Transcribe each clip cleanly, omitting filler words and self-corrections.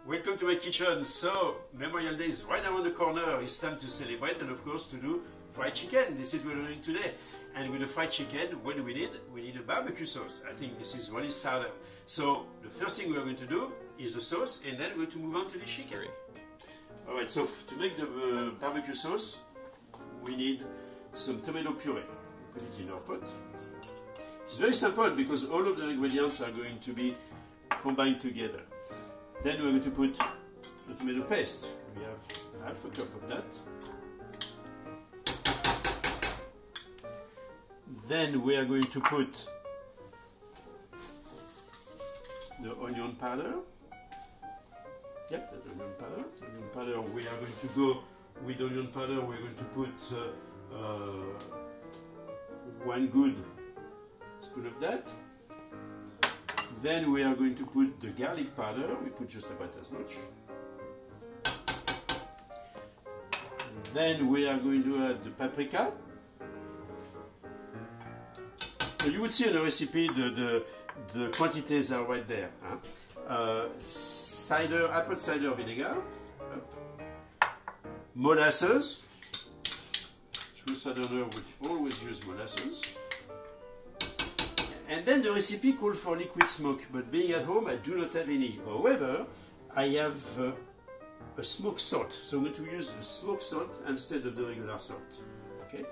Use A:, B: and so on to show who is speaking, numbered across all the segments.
A: Welcome to my kitchen. So, Memorial Day is right around the corner. It's time to celebrate and of course to do fried chicken. This is what we're doing today. And with the fried chicken, what do we need? We need a barbecue sauce. I think this is what is starter. So, the first thing we're going to do is the sauce and then we're going to move on to the chicken. Alright, so to make the barbecue sauce, we need some tomato puree. Put it in our pot. It's very simple because all of the ingredients are going to be combined together. Then we're going to put the tomato paste. We have half a cup of that. Then we are going to put the onion powder. Yep, that's onion powder. Onion powder. We are going to go with onion powder. We're going to put 1 good spoon of that. Then we are going to put the garlic powder. We put just about as much. Then we are going to add the paprika. So you would see in the recipe the quantities are right there. Huh? Apple cider vinegar. Molasses. True southerner would always use molasses. And then the recipe called for liquid smoke, but being at home I do not have any. However, I have a smoked salt, so I'm going to use the smoked salt instead of the regular salt. Okay.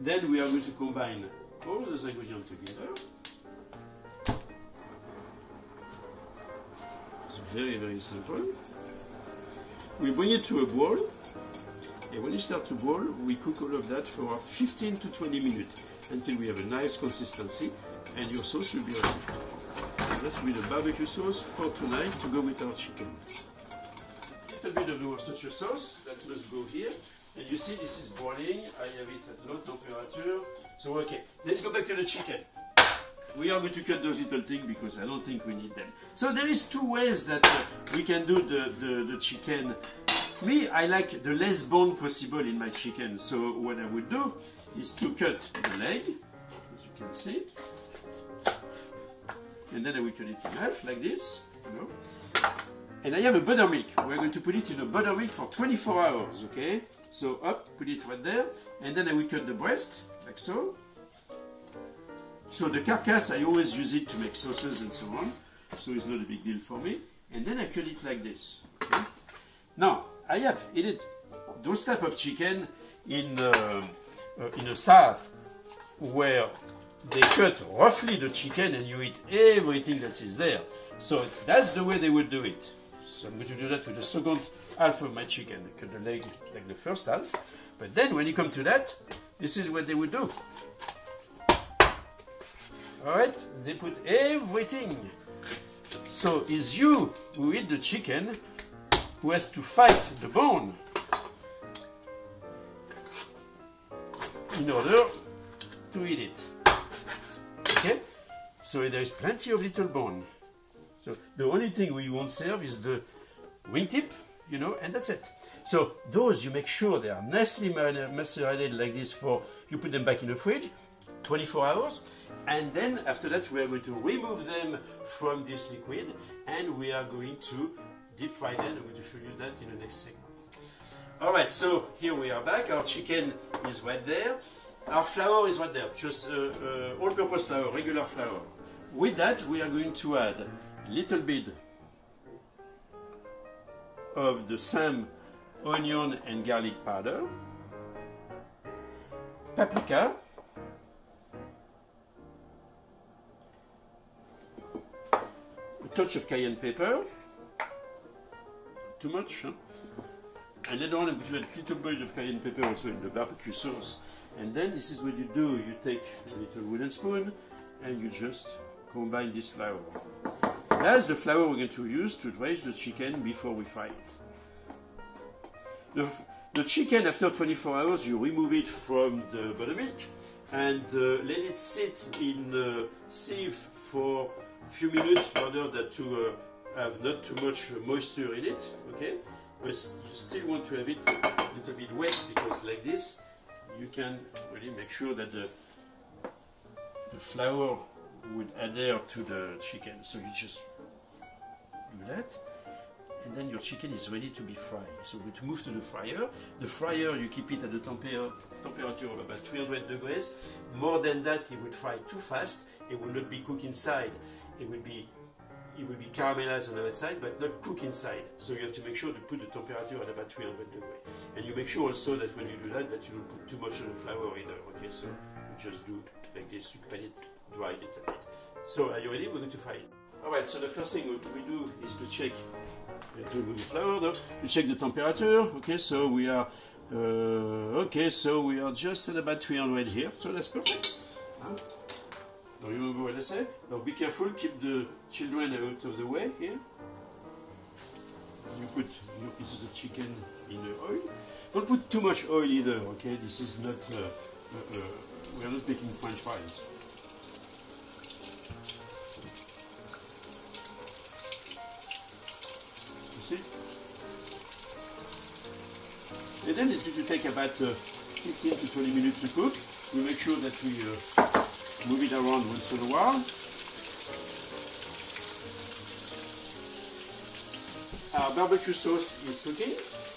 A: Then we are going to combine all those ingredients together. It's very, very simple. We bring it to a boil, and when it starts to boil, we cook all of that for 15 to 20 minutes until we have a nice consistency. And your sauce will be ready. That's with the barbecue sauce for tonight to go with our chicken. A little bit of the Worcestershire sauce that must go here. And you see this is boiling. I have it at low temperature. So okay, let's go back to the chicken. We are going to cut those little things because I don't think we need them. So there is 2 ways that we can do the chicken. Me, I like the less bone possible in my chicken. So what I would do is to cut the leg, as you can see. And then I will cut it in half like this, you know. And I have a buttermilk. We're going to put it in a buttermilk for 24 hours, okay? So up, put it right there, and then I will cut the breast, like so. So the carcass, I always use it to make sauces and so on, so it's not a big deal for me. And then I cut it like this, okay? Now, I have eaten those type of chicken in the south, where they cut roughly the chicken and you eat everything that is there. So that's the way they would do it. So I'm going to do that with the second half of my chicken. I cut the leg like the first half. But then when you come to that, this is what they would do. Alright, they put everything. So it's you who eat the chicken who has to fight the bone in order to eat it. Okay, so there is plenty of little bone. So the only thing we won't serve is the wingtip, you know, and that's it. So those you make sure they are nicely macerated like this for, you put them back in the fridge, 24 hours, and then after that we are going to remove them from this liquid and we are going to deep fry them. I'm going to show you that in the next segment. Alright, so here we are back, our chicken is right there. Our flour is right there, just all-purpose flour, regular flour. With that, we are going to add a little bit of the same onion and garlic powder, paprika, a touch of cayenne pepper, too much, huh? And later on I'm going to add a little bit of cayenne pepper also in the barbecue sauce. And then this is what you do. You take a little wooden spoon and you just combine this flour. That's the flour we're going to use to dredge the chicken before we fry it. The chicken, after 24 hours, you remove it from the buttermilk and let it sit in sieve for a few minutes in order to have not too much moisture in it. Okay, but you still want to have it a little bit wet because like this you can really make sure that the flour would adhere to the chicken. So you just do that, and then your chicken is ready to be fried. So we're going to move to the fryer. The fryer, you keep it at the temperature of about 300 degrees. More than that, it would fry too fast. It will not be cooked inside. It will be caramelized on the outside, but not cooked inside. So you have to make sure to put the temperature at about 300 degrees. And you make sure also that when you do that, you don't put too much on the flour either. Okay, so you just do like this. You pan it, dry it a bit. So are you ready? We're going to fry it. All right. So the first thing we do is to check the flour. Though. You check the temperature. Okay, so we are just at about 300 here. So that's perfect. Now you remember what I said? Now be careful, keep the children out of the way here. You put your pieces of chicken in the oil. Don't put too much oil either, okay? This is not, we are not making French fries. You see? And then it's going to take about 15 to 20 minutes to cook. We make sure that we move it around once in a while. Our barbecue sauce is cooking.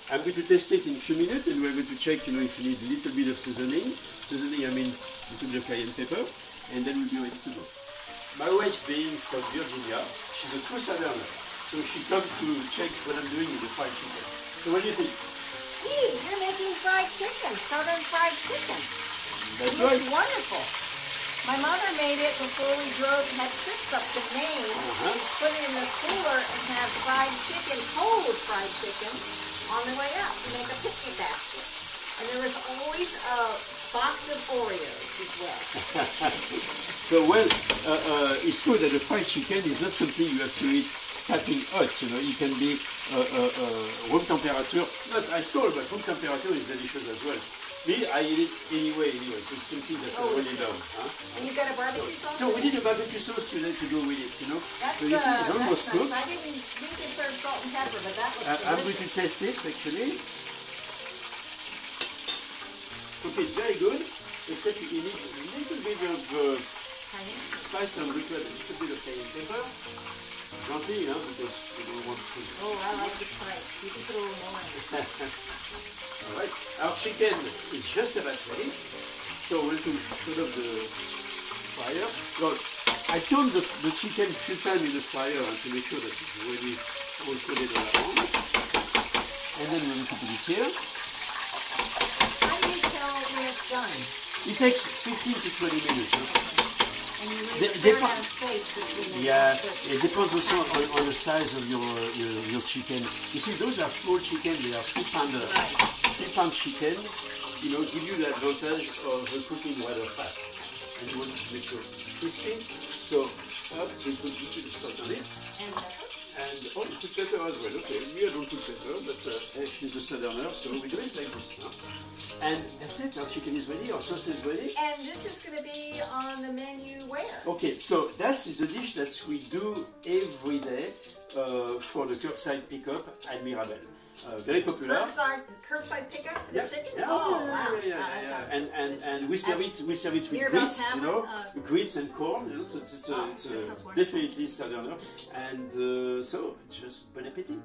A: I'm going to test it in a few minutes, and we're going to check, if you need a little bit of seasoning. Seasoning, I mean, a little bit of cayenne pepper, and then we'll be ready to go. My wife, being from Virginia, she's a true southerner, so she comes to check what I'm doing with the fried chicken. So what do you think?
B: Steve, you're making fried chicken, southern fried chicken.
A: That's
B: It looks
A: right.
B: wonderful. My mother made it before we had trips up to Maine. Put it in the cooler and have fried chicken, cold fried chicken, on the way up to make a picnic basket. And there was always a box of Oreos as well.
A: So, well, it's true that the fried chicken is not something you have to eat piping hot. It can be room temperature, not ice cold, but room temperature is delicious as well. Me, I eat it anyway, so it's something that I really love.
B: And you got a barbecue sauce?
A: So we did a barbecue sauce today to go with it,
B: That's,
A: so you see, it's almost
B: nice.
A: cooked.
B: I didn't mean to serve salt and pepper, but that looks
A: I'm going
B: delicious.
A: to test it, actually. Okay, it's very good, except you need a little bit of spice. I'm going to add a little bit of cayenne pepper. Gently, because we don't want to...
B: Oh, I like the spice. You can put a little more in.
A: All right, our chicken is just about ready. So we'll turn off the fire. Well, I turned the chicken a few times in the fire to make sure that it's really all coated around. And then we're going to put it here.
B: How do you tell when it's done?
A: It takes 15 to 20 minutes.
B: And you leave a fair amount of space between the
A: It depends also on the size of your chicken. You see, those are small chicken, they are 3-pounder. 3-pound chicken, give you the advantage of cooking rather fast. And you want to make sure it's crispy. So, up, we put a little salt on it.
B: And pepper?
A: And you put pepper as well. Okay, we don't put pepper, but she's a southerner, so we do it like this. And that's it, our chicken is ready, our sauce is ready.
B: And this is going to be on the menu where?
A: Okay, so that's the dish that we do every day for the curbside pickup at Mirabel. Very popular.
B: Curbside pickup for the chicken?
A: Yeah.
B: Oh, wow.
A: Yeah. And we serve it with grits, grits and corn. So it's definitely southerner. And so just bon appetit.